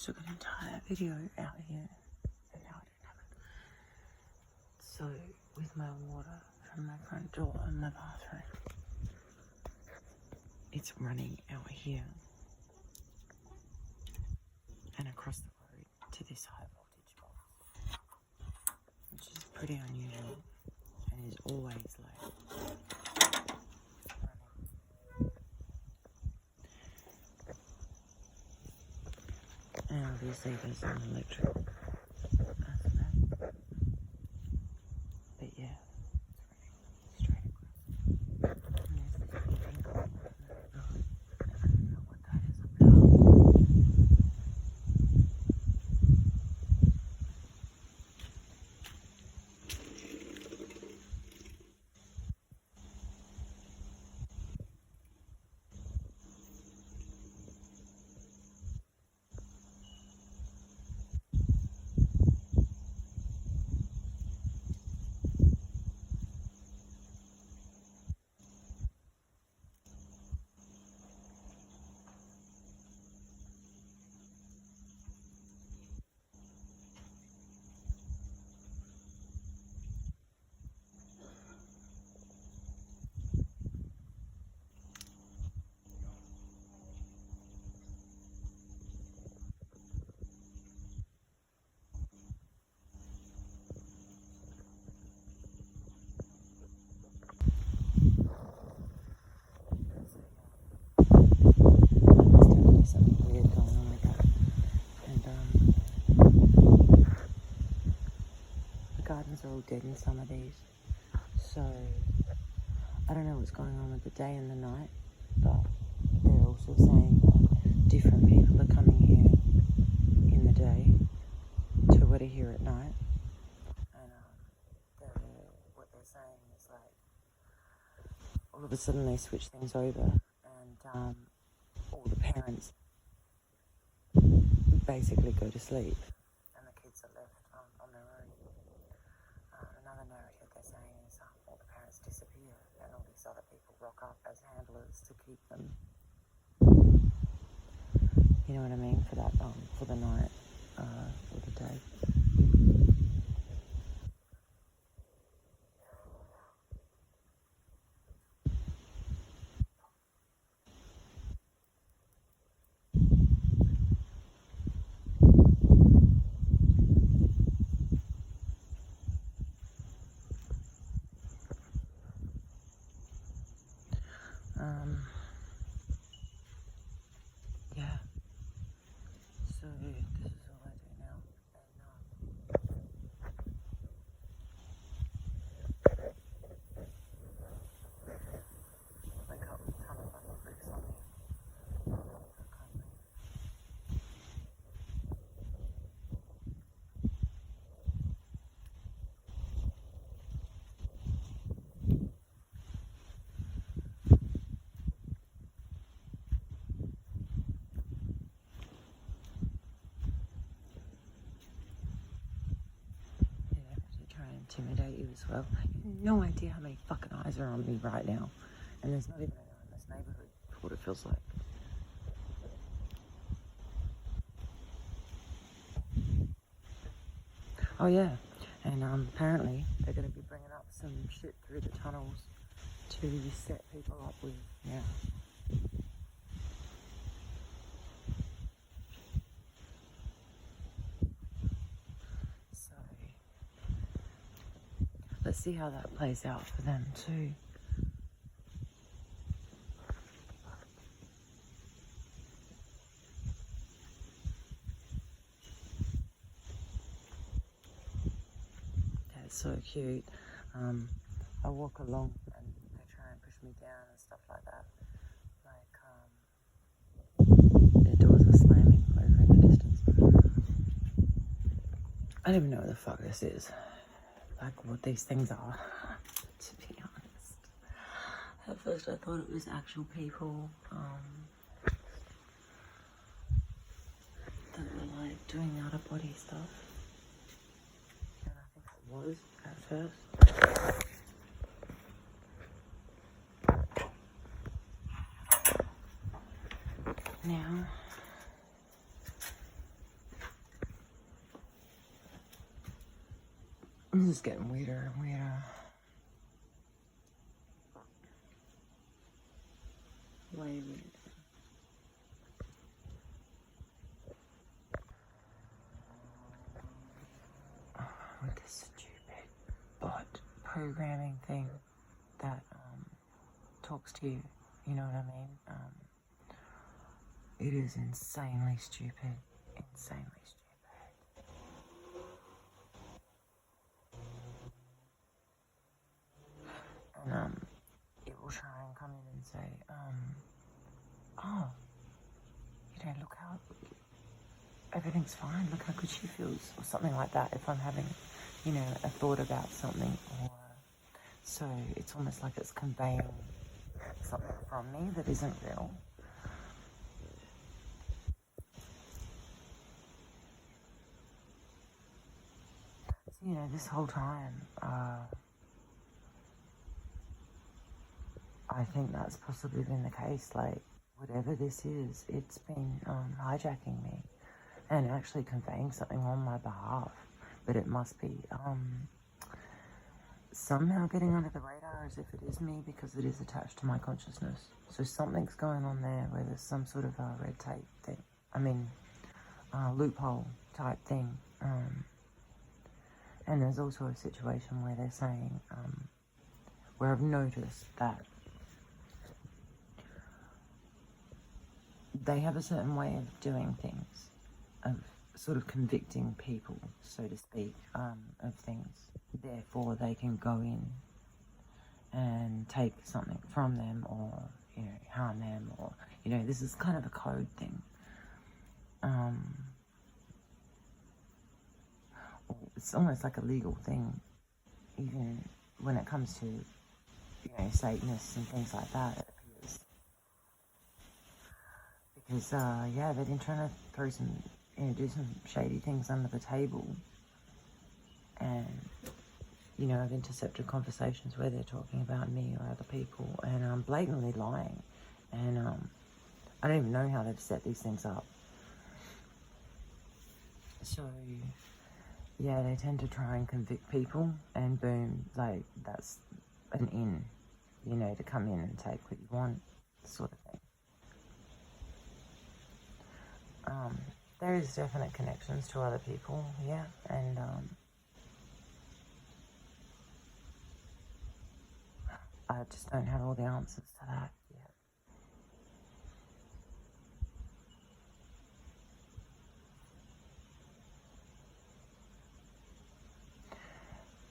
just took an entire video out here, and now I don't have it. So, with my water from my front door and my bathroom, it's running out here and across the road to this high voltage box, which is pretty unusual and is always like running. And obviously there's an electric aspect, but yeah, it's running straight across. And there's this big thing going on in the road. I don't know what that is about. Something weird going on with that. And the gardens are all dead in some of these. So I don't know what's going on with the day and the night, but they're also saying that different people are coming here in the day to what are here at night. And what they're saying is like all of a sudden they switch things over, and all the parents basically go to sleep and the kids are left on their own. Another narrative they're saying is all the parents disappear and all these other people rock up as handlers to keep them, you know what I mean, for that for the night or the day. Yeah. So this is all I do now. And I got a ton of other bricks on me. Try and intimidate you as well. You have no idea how many fucking eyes are on me right now. And there's not even anyone in this neighborhood, what it feels like. Oh yeah, and apparently they're going to be bringing up some shit through the tunnels to set people up with, yeah. So, let's see how that plays out for them too. That's so cute. I walk along and they try and push me down and stuff like that. Like, their doors are slamming over in the distance. I don't even know what the fuck this is. Like what these things are, to be honest. At first I thought it was actual people that were like doing out of body stuff. And I think it was at first. Now This is getting weirder and weirder. Way weirder. With this stupid bot programming thing that talks to you, you know what I mean? It is insanely stupid. Insanely stupid. And it will try and come in and say, oh, you know, look how everything's fine, look how good she feels, or something like that, if I'm having, you know, a thought about something, or so it's almost like it's conveying something from me that isn't real. So, you know, this whole time, I think that's possibly been the case. Like, whatever this is, it's been hijacking me and actually conveying something on my behalf. But it must be somehow getting under the radar as if it is me, because it is attached to my consciousness. So something's going on there where there's some sort of red tape thing. I mean, loophole type thing. And there's also a situation where they're saying, where I've noticed that they have a certain way of doing things, of sort of convicting people, so to speak, of things. Therefore, they can go in and take something from them, or, you know, harm them, or, you know, this is kind of a code thing. It's almost like a legal thing, even when it comes to, you know, Satanists and things like that, it appears. Because, yeah, they've been trying to throw some, you know, do some shady things under the table. And, you know, I've intercepted conversations where they're talking about me or other people, and I'm blatantly lying. And I don't even know how they've set these things up. So, yeah, they tend to try and convict people, and boom, like, that's an in, you know, to come in and take what you want, sort of thing. There is definite connections to other people, yeah, and I just don't have all the answers to that yet.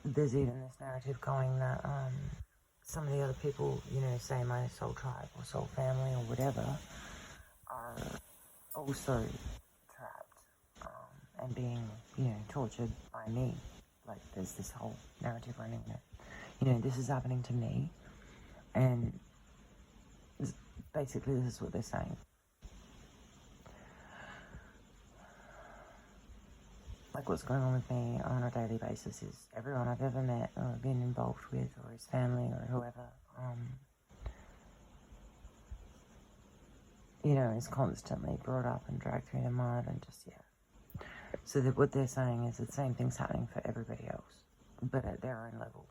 There's even this narrative going that some of the other people, you know, say my soul tribe or soul family or whatever, are also trapped and being, you know, tortured by me. Like, there's this whole narrative running that, you know, this is happening to me, and basically this is what they're saying. Like, what's going on with me on a daily basis is everyone I've ever met or been involved with, or his family or whoever, you know, is constantly brought up and dragged through the mud, and just, yeah. So that what they're saying is the same thing's happening for everybody else, but at their own level.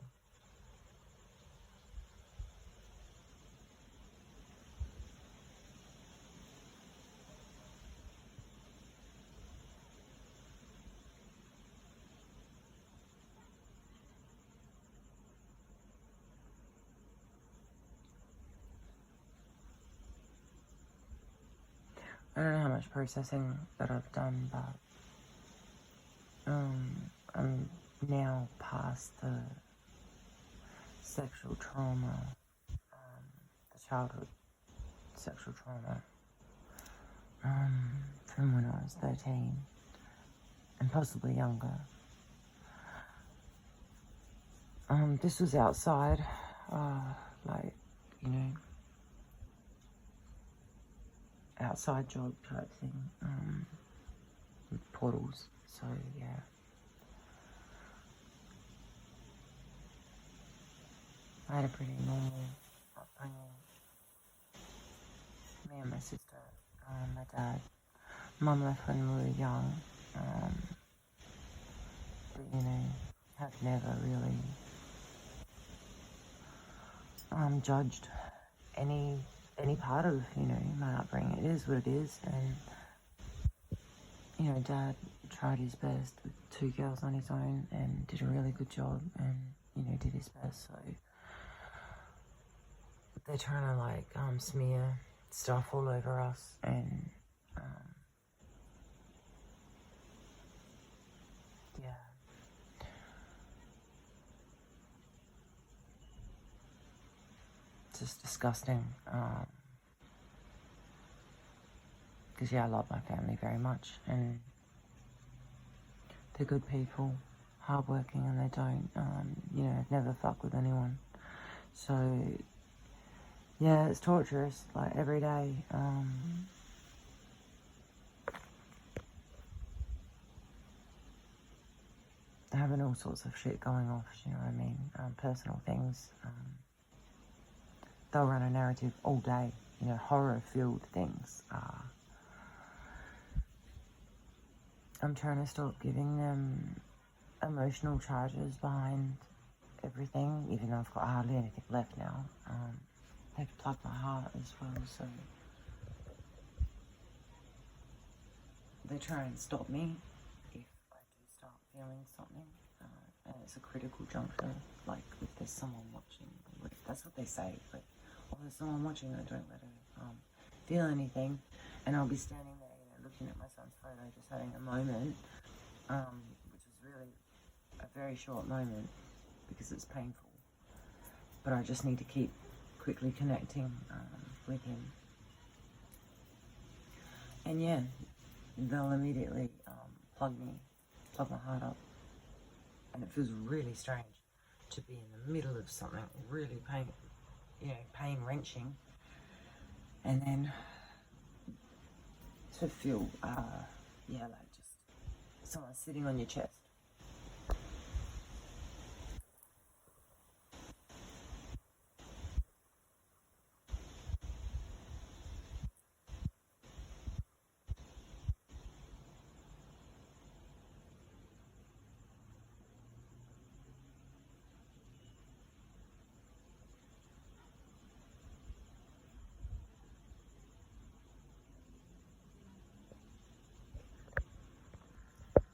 I don't know how much processing that I've done, but I'm now past the sexual trauma, the childhood sexual trauma, from when I was 13, and possibly younger. This was outside, like, you know, outside job type thing, with portals, so yeah. I had a pretty normal upbringing. Me and my sister, my dad. Mum left when we were young, but, you know, have never really judged any part of, you know, my upbringing. It is what it is, and, you know, Dad tried his best with 2 girls on his own and did a really good job, and, you know, did his best. So they're trying to, like, smear stuff all over us, and yeah, it's just disgusting. Because, yeah, I love my family very much, and they're good people, hardworking, and they don't, you know, never fuck with anyone. So, yeah, it's torturous, like, every day. Having all sorts of shit going off, you know what I mean? Personal things. They'll run a narrative all day, you know, horror-filled things. I'm trying to stop giving them emotional charges behind everything, even though I've got hardly anything left now. I have to plug my heart as well, so they try and stop me if I do start feeling something, and it's a critical juncture, like if there's someone watching, that's what they say, like, oh, there's someone watching, I don't let her feel anything, and I'll be standing there, you know, looking at my son's photo, just having a moment, which is really a very short moment, because it's painful, but I just need to keep quickly connecting with him. And yeah, they'll immediately plug my heart up, and it feels really strange to be in the middle of something really pain wrenching, and then to feel like just someone sitting on your chest.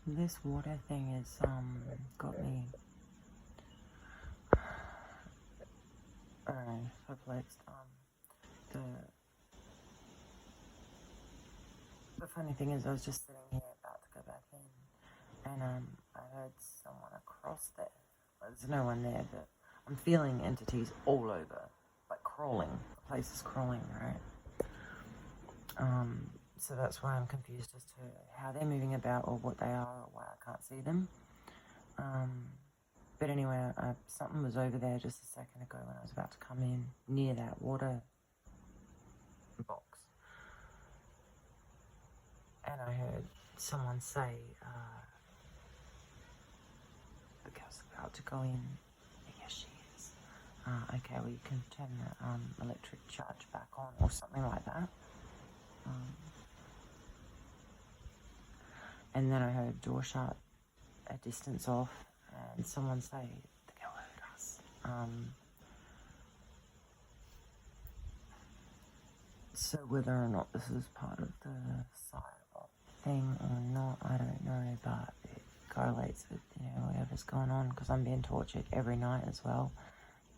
This water thing has got me, I don't know, perplexed. The funny thing is, I was just sitting here about to go back in, and I heard someone across there. There's no one there, but I'm feeling entities all over, like crawling. The place is crawling, right? So that's why I'm confused as to how they're moving about or what they are or why I can't see them. But anyway, something was over there just a second ago when I was about to come in near that water box. And I heard someone say, the girl's about to go in. Yes, she is. Okay, well, you can turn the electric charge back on or something like that. And then I heard a door shut a distance off, and someone say, the girl heard us. So whether or not this is part of the psyop thing or not, I don't know, but it correlates with, you know, whatever's going on, because I'm being tortured every night as well.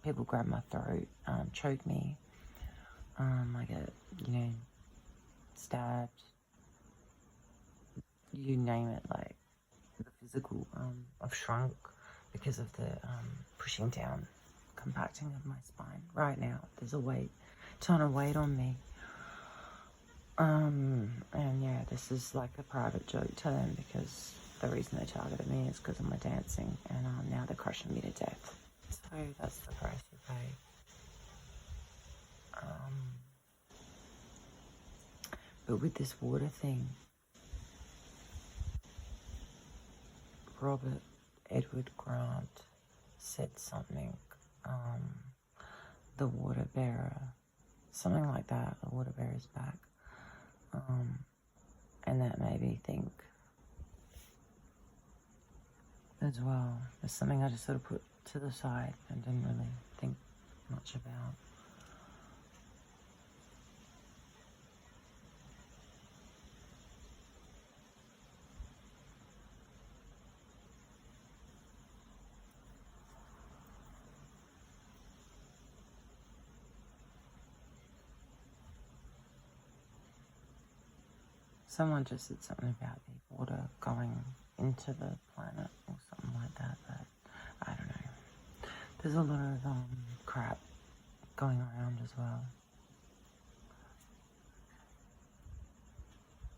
People grab my throat, choke me. I get, you know, stabbed. You name it, like the physical. I've shrunk because of the pushing down, compacting of my spine. Right now, there's a ton of weight on me. And yeah, this is like a private joke to them, because the reason they targeted me is because of my dancing, and now they're crushing me to death. So that's the price you pay. But with this water thing, Robert Edward Grant said something, the water bearer, something like that, the water bearer's back, and that made me think as well. There's something I just sort of put to the side and didn't really think much about. Someone just said something about the water going into the planet or something like that, but I don't know. There's a lot of crap going around as well.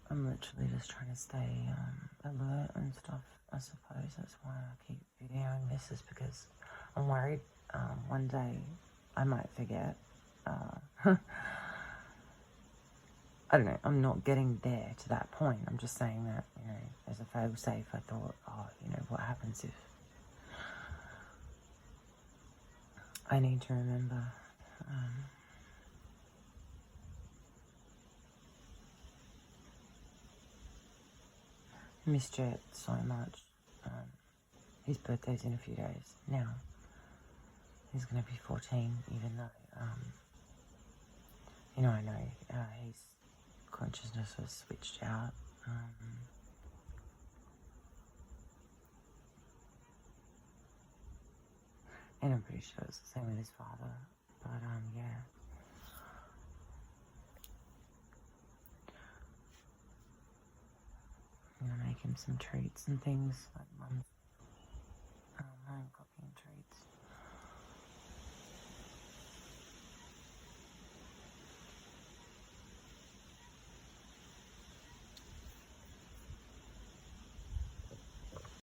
I'm literally just trying to stay alert and stuff. I suppose that's why I keep videoing this, is because I'm worried one day I might forget. I don't know, I'm not getting there to that point. I'm just saying that, you know, as a fail-safe, I thought, oh, you know, what happens if I need to remember. Missed Jet so much. His birthday's in a few days. Now, he's going to be 14, even though, you know, I know his consciousness was switched out. And I'm pretty sure it's the same with his father. But, yeah. I'm gonna make him some treats and things. Like Mum's